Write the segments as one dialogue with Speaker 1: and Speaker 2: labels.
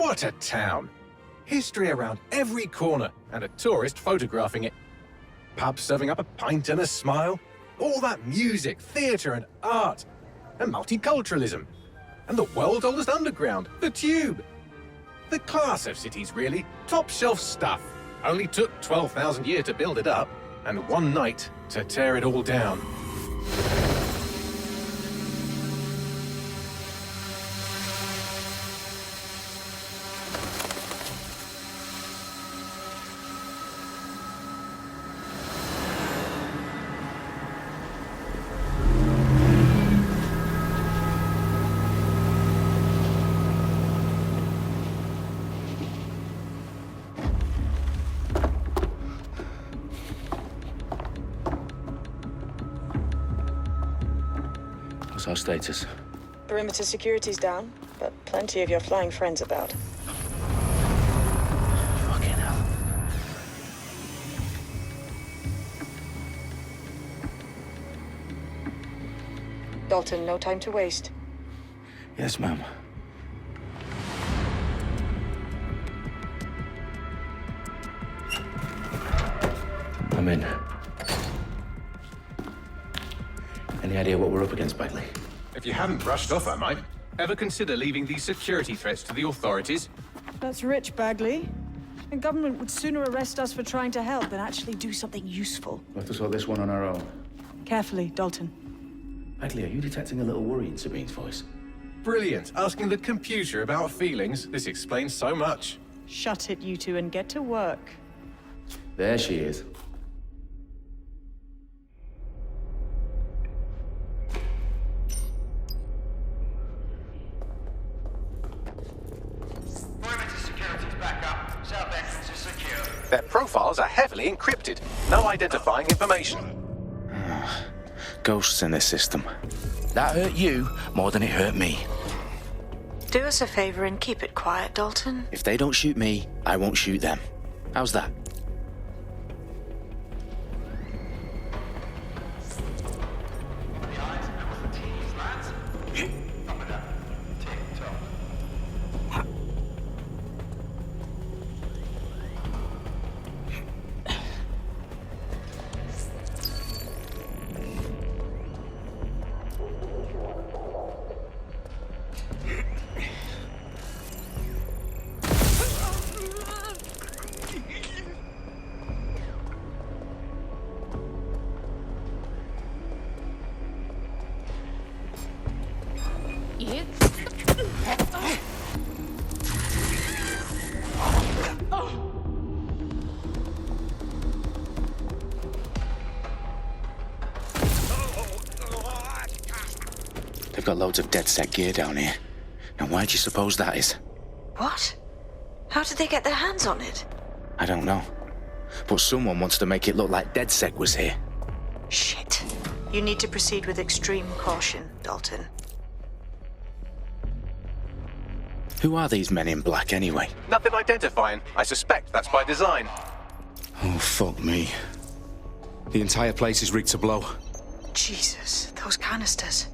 Speaker 1: What a town! History around every corner, and a tourist photographing it. Pubs serving up a pint and a smile. All that music, theatre and art. And multiculturalism. And the world's oldest underground, the Tube. The class of cities, really. Top shelf stuff. Only took 12,000 years to build it up, and one night to tear it all down.
Speaker 2: What's our status?
Speaker 3: Perimeter security's down, but plenty of your flying friends about.
Speaker 2: Fucking hell.
Speaker 3: Dalton, no time to waste.
Speaker 2: Yes, ma'am. I'm in. Any idea what we're up against, Bagley?
Speaker 1: If you hadn't brushed off, I might. Ever consider leaving these security threats to the authorities?
Speaker 4: That's rich, Bagley. The government would sooner arrest us for trying to help than actually do something useful.
Speaker 2: We'll have to sort this one on our own.
Speaker 4: Carefully, Dalton.
Speaker 2: Bagley, are you detecting a little worry in Sabine's voice?
Speaker 1: Brilliant. Asking the computer about feelings. This explains so much.
Speaker 4: Shut it, you two, and get to work.
Speaker 2: There she is.
Speaker 1: Their profiles are heavily encrypted. No identifying information.
Speaker 2: Ghosts in this system. That hurt you more than it hurt me.
Speaker 3: Do us a favor and keep it quiet, Dalton.
Speaker 2: If they don't shoot me, I won't shoot them. How's that? They've got loads of DedSec gear down here. Now why do you suppose that is?
Speaker 3: What? How did they get their hands on it?
Speaker 2: I don't know. But someone wants to make it look like DedSec was here.
Speaker 3: Shit. You need to proceed with extreme caution, Dalton.
Speaker 2: Who are these men in black anyway?
Speaker 1: Nothing identifying. I suspect that's by design.
Speaker 2: Oh, fuck me. The entire place is rigged to blow.
Speaker 3: Jesus, those canisters.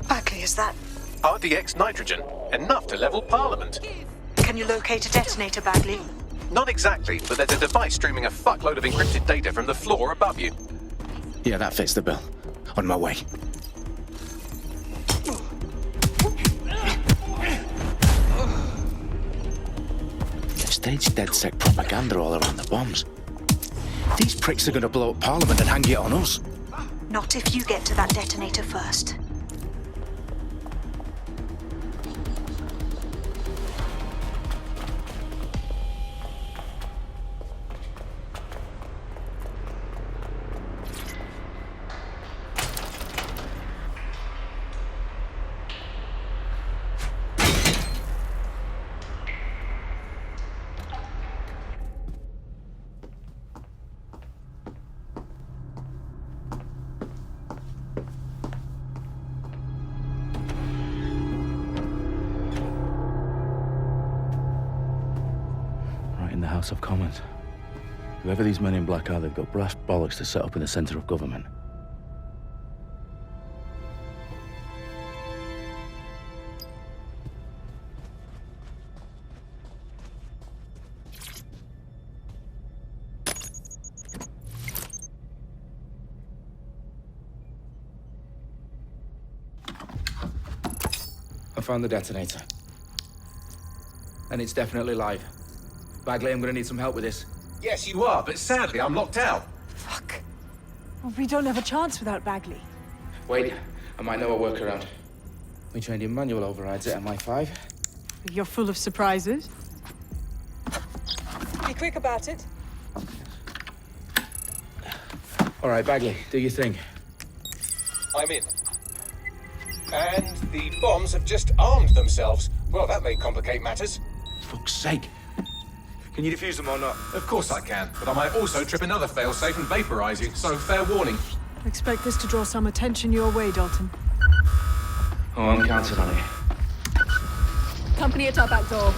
Speaker 3: Bagley, is that...
Speaker 1: RDX nitrogen. Enough to level Parliament.
Speaker 3: Can you locate a detonator, Bagley?
Speaker 1: Not exactly, but there's a device streaming a fuckload of encrypted data from the floor above you.
Speaker 2: Yeah, that fits the bill. On my way. They've staged DedSec propaganda all around the bombs. These pricks are gonna blow up Parliament and hang it on us.
Speaker 3: Not if you get to that detonator first.
Speaker 2: In the House of Commons. Whoever these men in black are, they've got brass bollocks to set up in the centre of government. found the detonator. And it's definitely live. Bagley, I'm gonna need some help with this.
Speaker 1: Yes, you are, but sadly, I'm locked out.
Speaker 4: Fuck. Well, we don't have a chance without Bagley.
Speaker 2: Wait, I might know a workaround. We trained in manual overrides at MI5.
Speaker 4: You're full of surprises. Be quick about it.
Speaker 2: All right, Bagley, do your thing.
Speaker 1: I'm in. And the bombs have just armed themselves. Well, that may complicate matters.
Speaker 2: Fuck's sake. Can you defuse them or not?
Speaker 1: Of course I can, but I might also trip another failsafe and vaporize you, so fair warning.
Speaker 4: Expect this to draw some attention your way, Dalton.
Speaker 2: Oh, I'm counting on it.
Speaker 5: Company at our back door.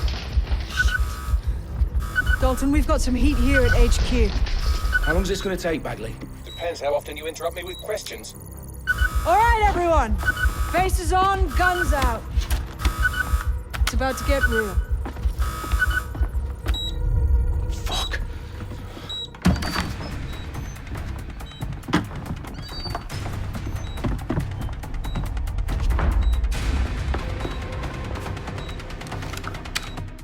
Speaker 4: Dalton, we've got some heat here at HQ.
Speaker 2: How long's this gonna take, Bagley?
Speaker 1: Depends how often you interrupt me with questions.
Speaker 4: All right, everyone. Faces on, guns out. It's about to get real.
Speaker 2: Fuck.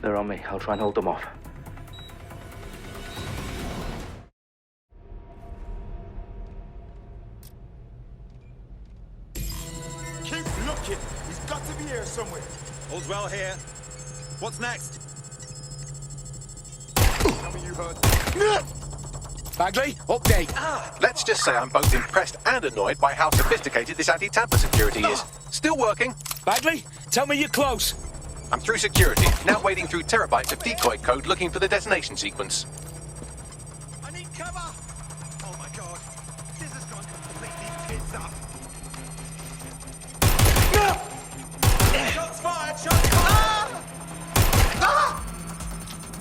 Speaker 2: They're on me. I'll try and hold them off.
Speaker 6: Keep looking. He's got to be here somewhere.
Speaker 7: All's well here. What's next?
Speaker 6: Tell me you heard.
Speaker 2: Bagley, update.
Speaker 1: Let's just say I'm both impressed and annoyed by how sophisticated this anti-tamper security is. Still working.
Speaker 2: Bagley, tell me you're close.
Speaker 1: I'm through security, now wading through terabytes of decoy code looking for the detonation sequence.
Speaker 7: I need cover! Oh my god. This has gone completely tits up. Shots fired! Shots fired!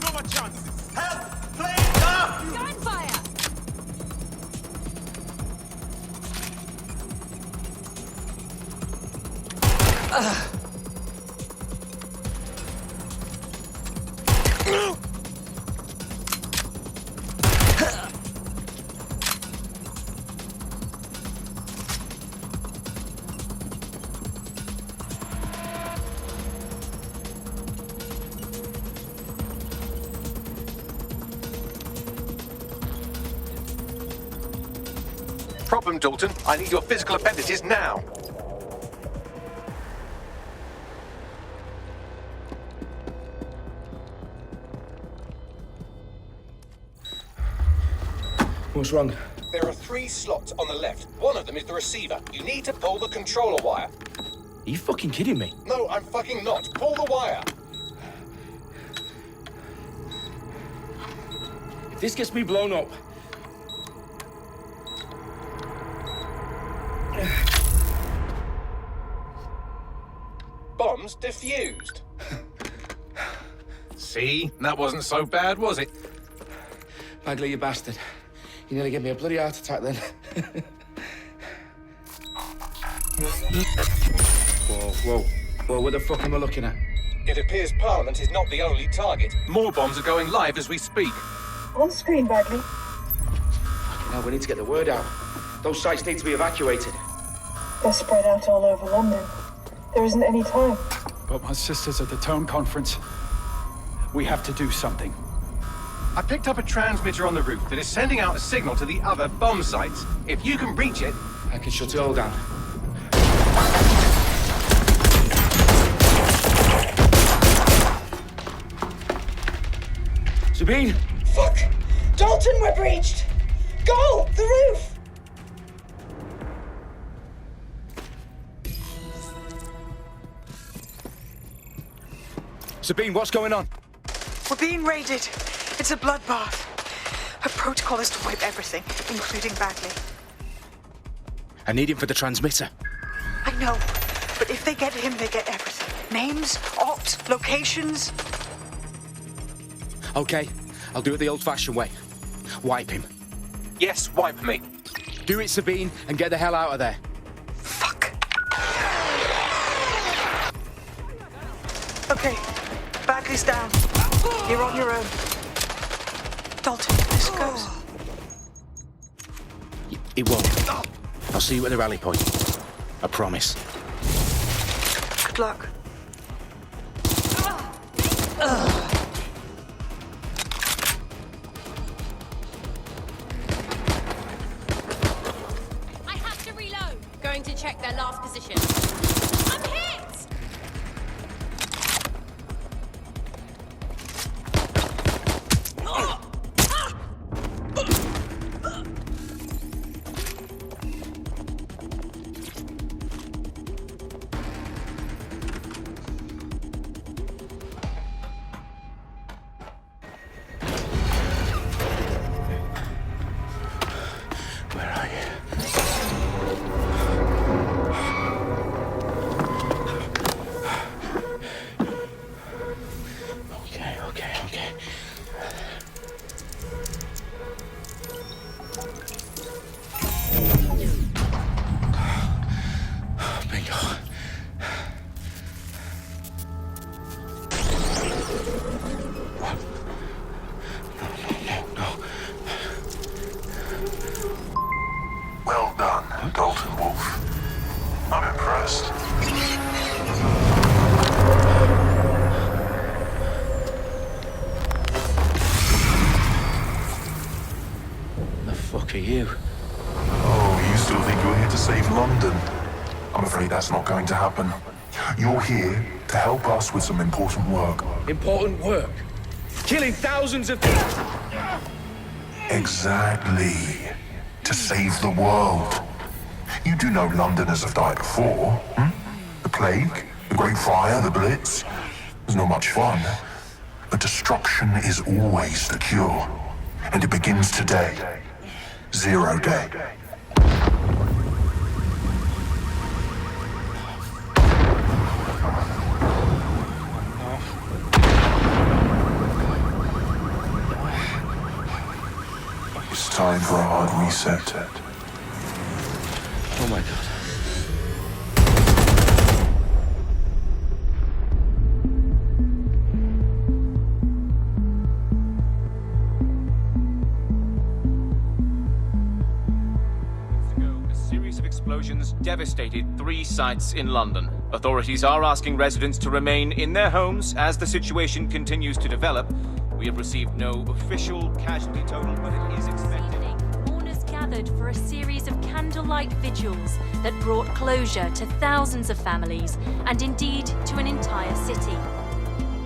Speaker 6: No more chances.
Speaker 7: Help! Please!
Speaker 5: Gunfire!
Speaker 1: Problem, Dalton. I need your physical appendices now.
Speaker 2: What's wrong?
Speaker 1: There are 3 slots on the left. One of them is the receiver. You need to pull the controller wire.
Speaker 2: Are you fucking kidding me?
Speaker 1: No, I'm fucking not. Pull the wire.
Speaker 2: If this gets me blown up...
Speaker 1: Bombs defused. See? That wasn't so bad, was it?
Speaker 2: Bagley, you bastard. You nearly gave me a bloody heart attack then. Whoa. What the fuck am I looking at?
Speaker 1: It appears Parliament is not the only target. More bombs are going live as we speak.
Speaker 4: On screen, Bagley.
Speaker 2: Now we need to get the word out. Those sites need to be evacuated.
Speaker 8: They're spread out all over London. There isn't any time.
Speaker 9: But my sister's at the town conference. We have to do something.
Speaker 1: I picked up a transmitter on the roof that is sending out a signal to the other bomb sites. If you can reach it...
Speaker 2: I can shut it all down. Sabine!
Speaker 8: Fuck! Dalton, we're breached! Go! The roof!
Speaker 2: Sabine, what's going on?
Speaker 3: We're being raided. It's a bloodbath. Our protocol is to wipe everything, including Bagley.
Speaker 2: I need him for the transmitter.
Speaker 3: I know, but if they get him, they get everything. Names, opt, locations.
Speaker 2: Okay, I'll do it the old-fashioned way. Wipe him.
Speaker 1: Yes, wipe me.
Speaker 2: Do it, Sabine, and get the hell out of there.
Speaker 3: Fuck. Okay, Bagley's down. You're on your own. Dalton, this goes.
Speaker 2: It won't. I'll see you at the rally point. I promise.
Speaker 3: Good luck.
Speaker 5: check their last position. I'm hit!
Speaker 2: Where are you? Okay. Bingo. No.
Speaker 10: Well done, Dalton Wolf. I'm impressed.
Speaker 2: The fuck are you?
Speaker 10: Oh, you still think you're here to save London? I'm afraid that's not going to happen. You're here to help us with some important work.
Speaker 2: Important work. Killing thousands of...
Speaker 10: Exactly. To save the world. You do know Londoners have died before, hmm? The plague, the Great Fire, the Blitz. It's not much fun. But destruction is always the cure. And it begins today. 0 day. It's time for a hard reset.
Speaker 2: Oh my god.
Speaker 11: A series of explosions devastated 3 sites in London. Authorities are asking residents to remain in their homes as the situation continues to develop. We have received no official casualty total, but it is expected.
Speaker 12: Mourners gathered for a series of candlelight vigils that brought closure to thousands of families and indeed to an entire city.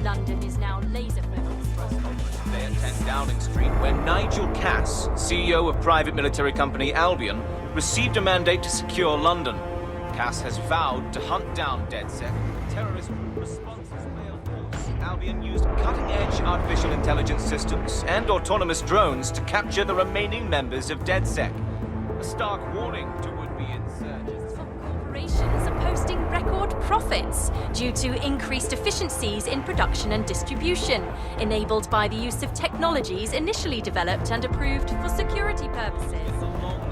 Speaker 12: London is now laser-focused.
Speaker 11: Today at 10 Downing Street, where Nigel Cass, CEO of private military company Albion, received a mandate to secure London. Cass has vowed to hunt down DedSec. Terrorist responses failed. Albion used cutting-edge artificial intelligence systems and autonomous drones to capture the remaining members of DedSec. A stark warning to would-be insurgents.
Speaker 12: Corporations are posting record profits due to increased efficiencies in production and distribution, enabled by the use of technologies initially developed and approved for security purposes.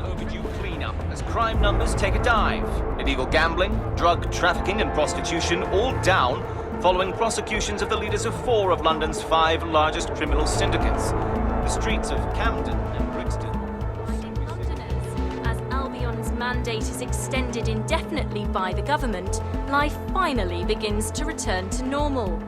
Speaker 11: Overdue cleanup as crime numbers take a dive. Illegal gambling, drug trafficking and prostitution all down following prosecutions of the leaders of 4 of London's 5 largest criminal syndicates. The streets of Camden and Brixton.
Speaker 12: Londoners, as Albion's mandate is extended indefinitely by the government, life finally begins to return to normal.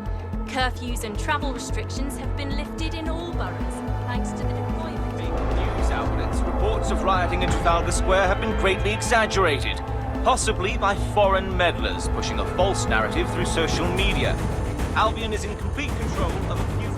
Speaker 12: Curfews and travel restrictions have been lifted in all boroughs, thanks to the deployment.
Speaker 11: News outlets, reports of rioting in Trafalgar Square have been greatly exaggerated, possibly by foreign meddlers pushing a false narrative through social media. Albion is in complete control of a few...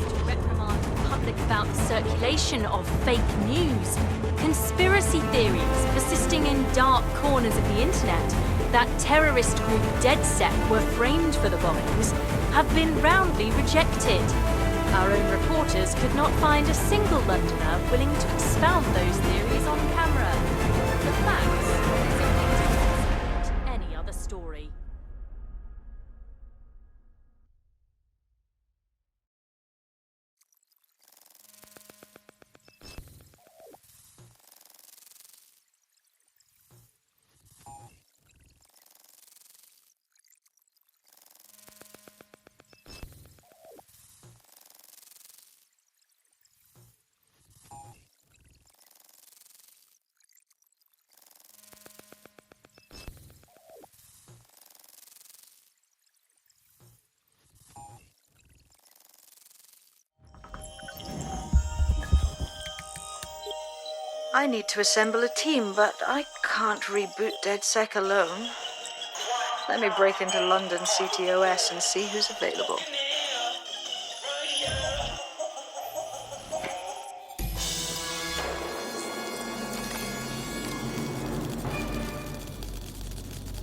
Speaker 12: To reprimand the public about the circulation of fake news, conspiracy theories persisting in dark corners of the internet that terrorist group DedSec were framed for the bombings have been roundly rejected. Our own reporters could not find a single Londoner willing to expound those theories on camera. The facts simply don't support any other story.
Speaker 4: I need to assemble a team, but I can't reboot DedSec alone. Let me break into London CTOS and see who's available.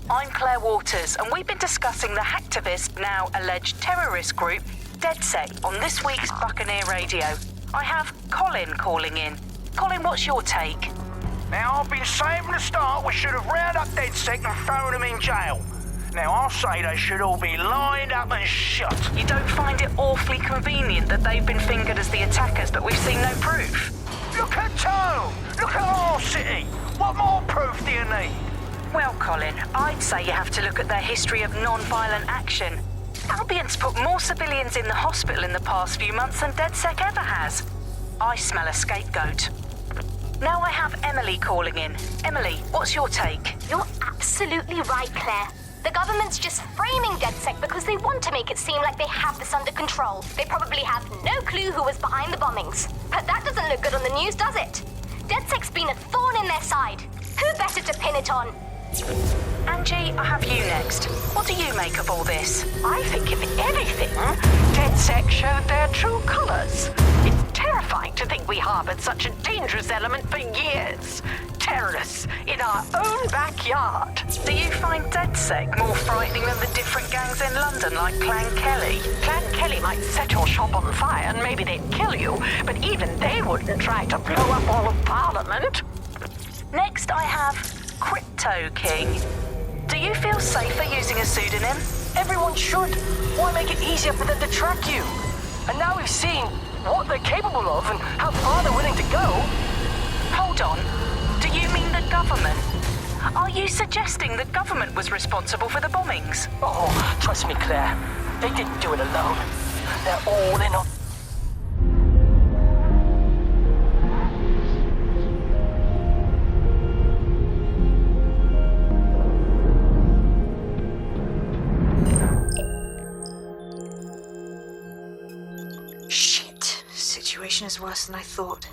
Speaker 13: I'm Claire Waters, and we've been discussing the hacktivist, now alleged terrorist group, DedSec, on this week's Buccaneer Radio. I have Colin calling in. Colin, what's your take?
Speaker 7: Now, I've been saying from the start we should have rounded up DedSec and thrown them in jail. Now, I'll say they should all be lined up and shot.
Speaker 13: You don't find it awfully convenient that they've been fingered as the attackers, but we've seen no proof?
Speaker 7: Look at Tone! Look at our city! What more proof do you need?
Speaker 13: Well, Colin, I'd say you have to look at their history of non-violent action. Albion's put more civilians in the hospital in the past few months than DedSec ever has. I smell a scapegoat. Now I have Emily calling in. Emily, what's your take?
Speaker 5: You're absolutely right, Claire. The government's just framing DedSec because they want to make it seem like they have this under control. They probably have no clue who was behind the bombings. But that doesn't look good on the news, does it? DedSec's been a thorn in their side. Who better to pin it on?
Speaker 13: Angie, I have you next. What do you make of all this?
Speaker 14: I think, if anything, DedSec showed their true colors. It's terrifying to think we harbored such a dangerous element for years. Terrorists in our own backyard.
Speaker 13: Do you find DedSec more frightening than the different gangs in London, like Clan Kelly?
Speaker 14: Clan Kelly might set your shop on fire and maybe they'd kill you, but even they wouldn't try to blow up all of Parliament.
Speaker 13: Next, I have Crypto King. Do you feel safer using a pseudonym?
Speaker 14: Everyone should. Why make it easier for them to track you? And now we've seen what they're capable of and how far they're willing to go.
Speaker 13: Hold on. Do you mean the government? Are you suggesting the government was responsible for the bombings?
Speaker 14: Oh, trust me, Claire. They didn't do it alone. They're all in on...
Speaker 4: Shit. Situation is worse than I thought.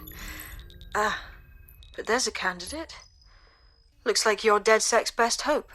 Speaker 4: But there's a candidate. Looks like you're DedSec's best hope.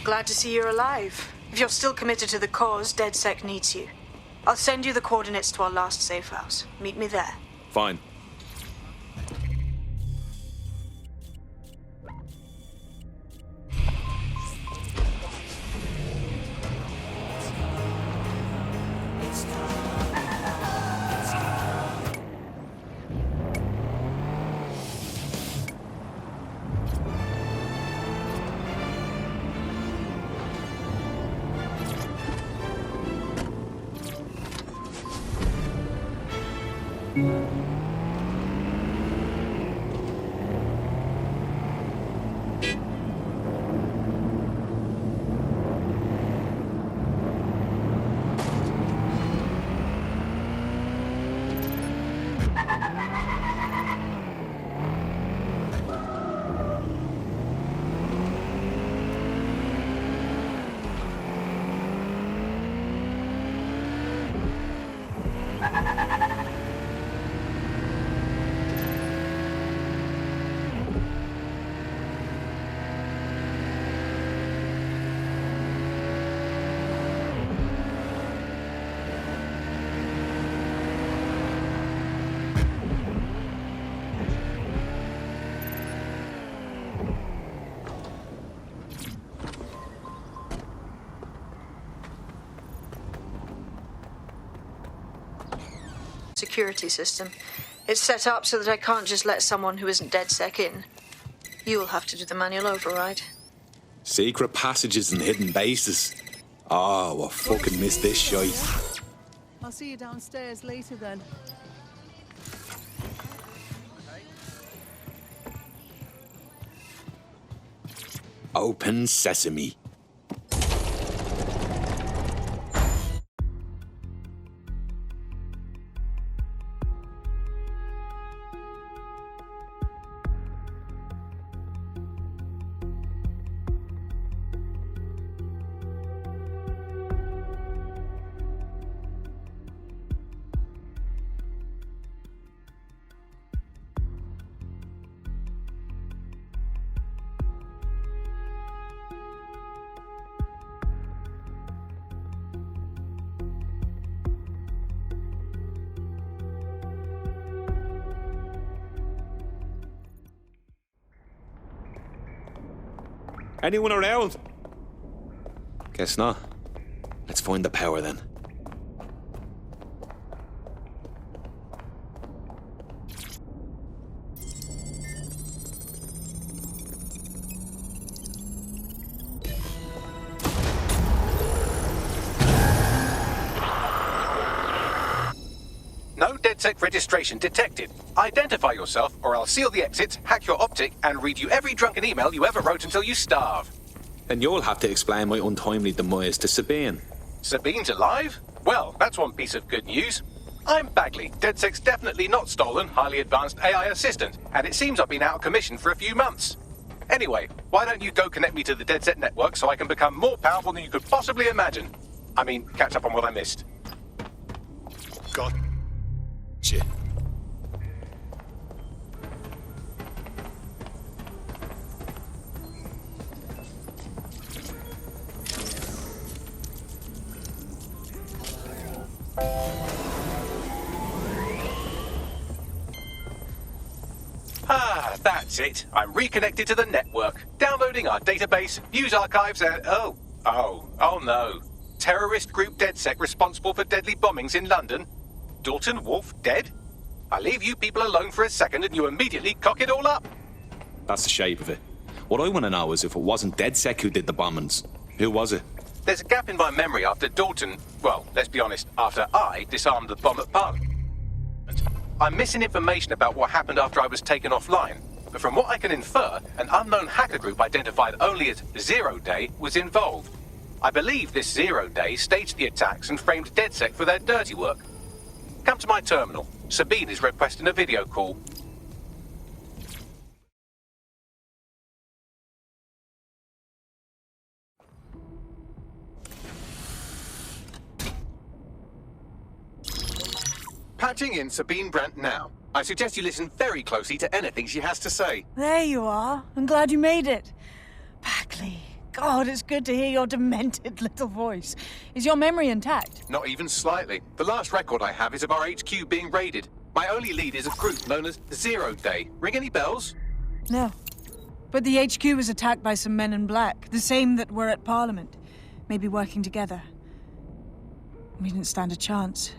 Speaker 4: Glad to see you're alive. If you're still committed to the cause, DedSec needs you. I'll send you the coordinates to our last safe house. Meet me there.
Speaker 15: Fine.
Speaker 4: security system. It's set up so that I can't just let someone who isn't DedSec in. You will have to do the manual override.
Speaker 2: Secret passages and hidden bases. Oh, I fucking missed this shite.
Speaker 15: I'll see you downstairs later then.
Speaker 2: Open sesame. Anyone around? Guess not. Let's find the power then.
Speaker 1: No DedSec registration detected. Identify yourself, or I'll seal the exits, hack your optic, and read you every drunken email you ever wrote until you starve.
Speaker 2: And you'll have to explain my untimely demise to Sabine.
Speaker 1: Sabine's alive? Well, that's one piece of good news. I'm Bagley, DedSec's definitely not stolen, highly advanced AI assistant, and it seems I've been out of commission for a few months. Anyway, why don't you go connect me to the DedSec network so I can become more powerful than you could possibly imagine? I mean, catch up on what I missed.
Speaker 2: God. Shit.
Speaker 1: Ah, that's it. I'm reconnected to the network, downloading our database, news archives, and oh no. Terrorist group DedSec responsible for deadly bombings in London? Dalton Wolfe dead? I leave you people alone for a second and you immediately cock it all up.
Speaker 2: That's the shape of it. What I want to know is if it wasn't DedSec who did the bombings, who was it?
Speaker 1: There's a gap in my memory after Dalton, well, let's be honest, after I disarmed the bomb at Parliament. I'm missing information about what happened after I was taken offline, but from what I can infer, an unknown hacker group identified only as Zero Day was involved. I believe this Zero Day staged the attacks and framed DedSec for their dirty work. Come to my terminal. Sabine is requesting a video call. Patching in Sabine Brandt now. I suggest you listen very closely to anything she has to say.
Speaker 15: There you are. I'm glad you made it. Bagley. God, it's good to hear your demented little voice. Is your memory intact?
Speaker 1: Not even slightly. The last record I have is of our HQ being raided. My only lead is a group known as Zero Day. Ring any bells?
Speaker 15: No. But the HQ was attacked by some men in black, the same that were at Parliament. Maybe working together. We didn't stand a chance.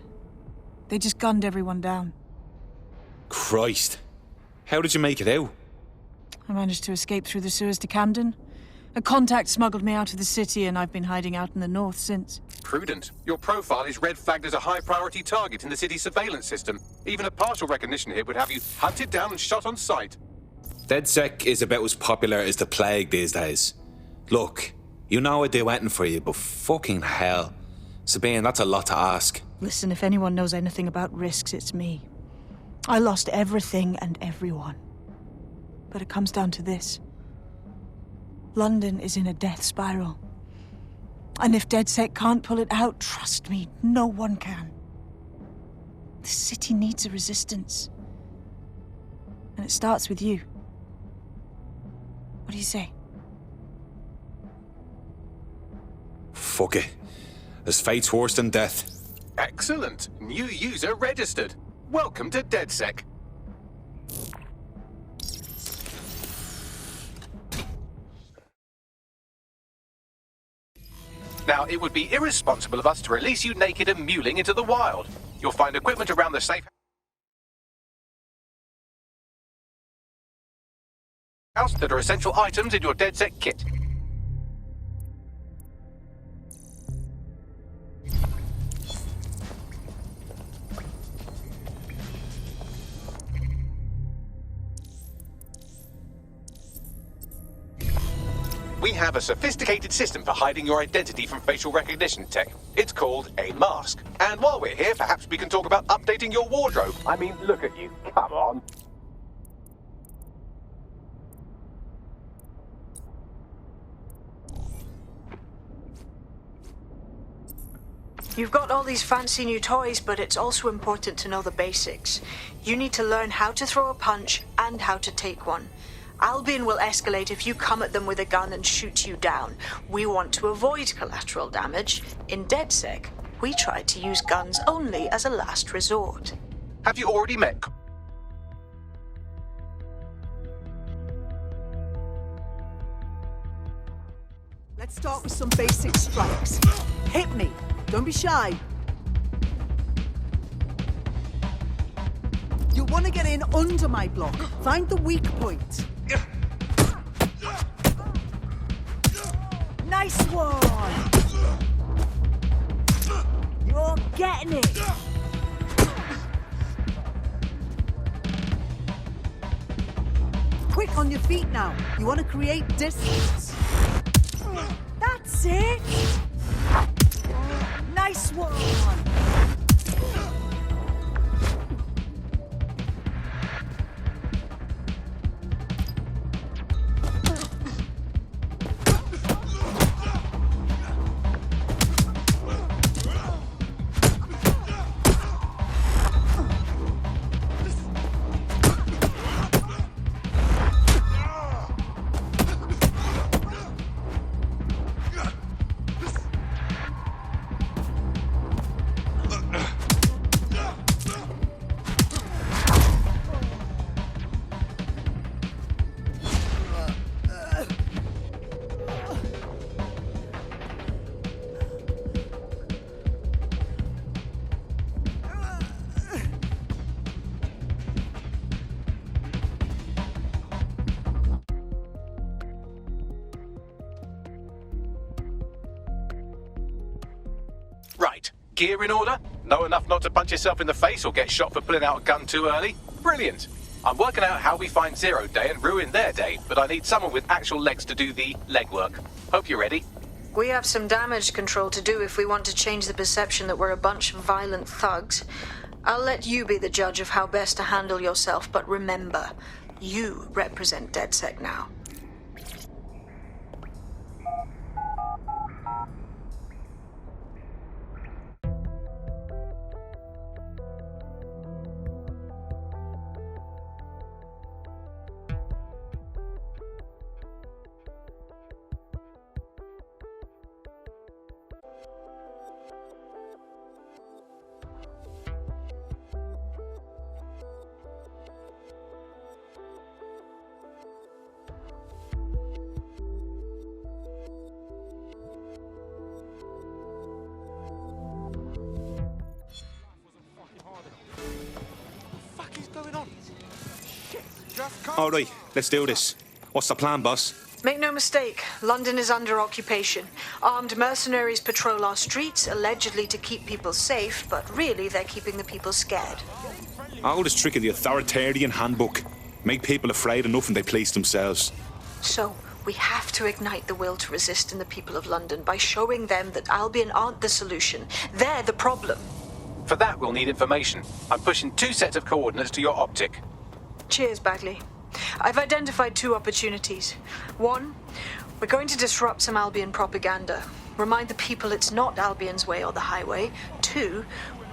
Speaker 15: They just gunned everyone down.
Speaker 2: Christ. How did you make it out?
Speaker 15: I managed to escape through the sewers to Camden. A contact smuggled me out of the city, and I've been hiding out in the north since.
Speaker 1: Prudent. Your profile is red flagged as a high-priority target in the city's surveillance system. Even a partial recognition here would have you hunted down and shot on sight.
Speaker 2: DedSec is about as popular as the plague these days. Look, you know I'd do anything for you, but fucking hell. Sabine, that's a lot to ask.
Speaker 15: Listen, if anyone knows anything about risks, it's me. I lost everything and everyone. But it comes down to this. London is in a death spiral. And if DedSec can't pull it out, trust me, no one can. The city needs a resistance. And it starts with you. What do you say?
Speaker 2: Fuck it. As fate's worse than death.
Speaker 1: Excellent. New user registered. Welcome to DedSec. Now, it would be irresponsible of us to release you naked and mewling into the wild. You'll find equipment around the safe house that are essential items in your DedSec kit. We have a sophisticated system for hiding your identity from facial recognition tech. It's called a mask. And while we're here, perhaps we can talk about updating your wardrobe. I mean, look at you. Come on.
Speaker 15: You've got all these fancy new toys, but it's also important to know the basics. You need to learn how to throw a punch and how to take one. Albion will escalate if you come at them with a gun and shoot you down. We want to avoid collateral damage. In DedSec, we try to use guns only as a last resort.
Speaker 1: Have you already met?
Speaker 8: Let's start with some basic strikes. Hit me. Don't be shy. You'll want to get in under my block. Find the weak point. Nice one! You're getting it! Quick on your feet now. You want to create distance. That's it! Nice one!
Speaker 1: Right. Gear in order? Know enough not to punch yourself in the face or get shot for pulling out a gun too early? Brilliant. I'm working out how we find Zero Day and ruin their day, but I need someone with actual legs to do the legwork. Hope you're ready.
Speaker 4: We have some damage control to do if we want to change the perception that we're a bunch of violent thugs. I'll let you be the judge of how best to handle yourself, but remember, you represent DedSec now.
Speaker 2: All right, let's do this. What's the plan, boss?
Speaker 15: Make no mistake, London is under occupation. Armed mercenaries patrol our streets, allegedly to keep people safe, but really they're keeping the people scared.
Speaker 2: Oldest trick of the authoritarian handbook. Make people afraid enough and they police themselves.
Speaker 15: So, we have to ignite the will to resist in the people of London by showing them that Albion aren't the solution. They're the problem.
Speaker 1: For that, we'll need information. I'm pushing 2 sets of coordinates to your optic.
Speaker 15: Cheers, Bagley. I've identified 2 opportunities. 1, we're going to disrupt some Albion propaganda. Remind the people it's not Albion's way or the highway. 2,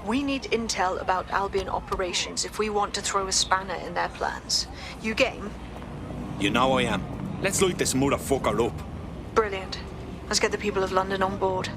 Speaker 15: we need intel about Albion operations if we want to throw a spanner in their plans. You game?
Speaker 2: You know I am. Let's light this motherfucker up.
Speaker 15: Brilliant. Let's get the people of London on board.